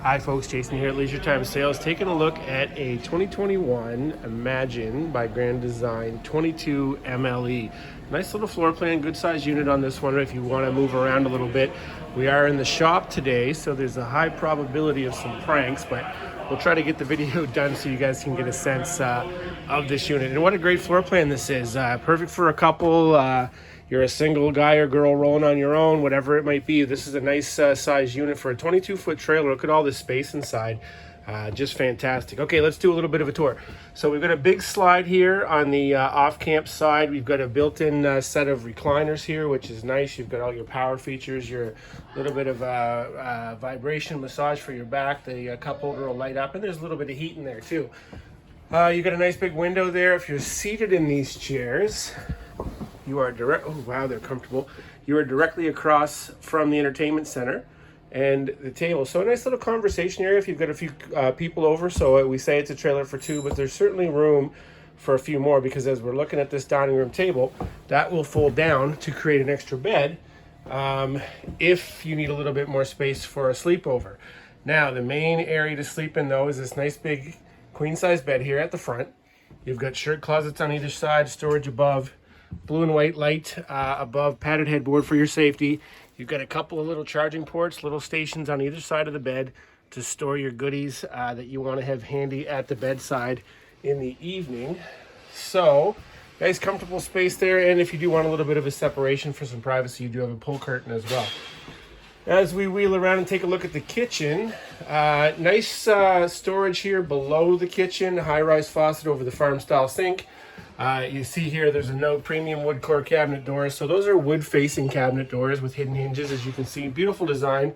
Hi folks, Jason here at Leisure Time Sales, taking a look at a 2021 Imagine by Grand Design 22 MLE. Nice little floor plan, good size unit on this one if you want to move around a little bit. We are in the shop today, so there's a high probability of some pranks, but we'll try to get the video done so you guys can get a sense of this unit. And what a great floor plan this is. Perfect for a couple. You're a single guy or girl rolling on your own, whatever it might be. This is a nice size unit for a 22-foot trailer. Look at all this space inside. Just fantastic. Okay, let's do a little bit of a tour. So we've got a big slide here on the off-camp side. We've got a built-in set of recliners here, which is nice. You've got all your power features, your little bit of vibration massage for your back. The cup holder will light up, and there's a little bit of heat in there too. You've got a nice big window there. If you're seated in these chairs, you are oh wow, they're comfortable. You are directly across from the entertainment center and the table. So a nice little conversation area if you've got a few people over. So we say it's a trailer for two, but there's certainly room for a few more, because as we're looking at this dining room table, that will fold down to create an extra bed if you need a little bit more space for a sleepover. Now, the main area to sleep in though is this nice big queen size bed here at the front. You've got shirt closets on either side, storage above, blue and white light above, padded headboard for your safety. You've got a couple of little charging ports, little stations on either side of the bed to store your goodies that you want to have handy at the bedside in the evening. So nice comfortable space there, and if you do want a little bit of a separation for some privacy, you do have a pull curtain as well. As we wheel around and take a look at the kitchen, nice storage here below the kitchen, high-rise faucet over the farm-style sink. You see here there's a note, premium wood core cabinet doors. So those are wood-facing cabinet doors with hidden hinges, as you can see. Beautiful design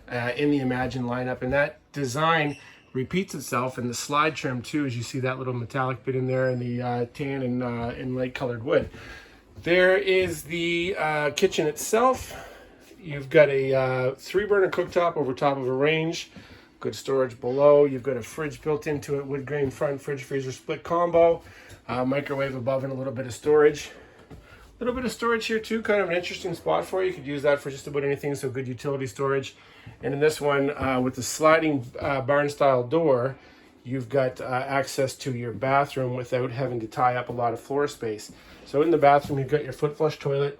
in the Imagine lineup, and that design repeats itself in the slide trim too, as you see that little metallic bit in there and the tan and light-colored wood. There is the kitchen itself. You've got a 3-burner cooktop over top of a range. Good storage below. You've got a fridge built into it, wood grain front, fridge freezer split combo. Microwave above and a little bit of storage. A little bit of storage here too, kind of an interesting spot for you. You could use that for just about anything, so good utility storage. And in this one, with the sliding barn style door, you've got access to your bathroom without having to tie up a lot of floor space. So in the bathroom, you've got your foot flush toilet,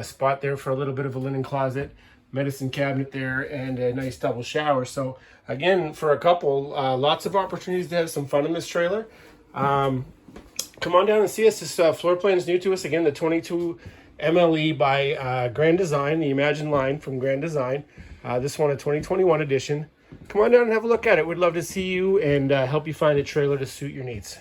spot there for a little bit of a linen closet, medicine cabinet there, and a nice double shower. So again, for a couple, lots of opportunities to have some fun in this trailer. Come on down and see us. This floor plan is new to us. Again, the 22 MLE by Grand Design, the Imagine line from Grand Design. This one, a 2021 edition. Come on down and have a look at it. We'd love to see you and help you find a trailer to suit your needs.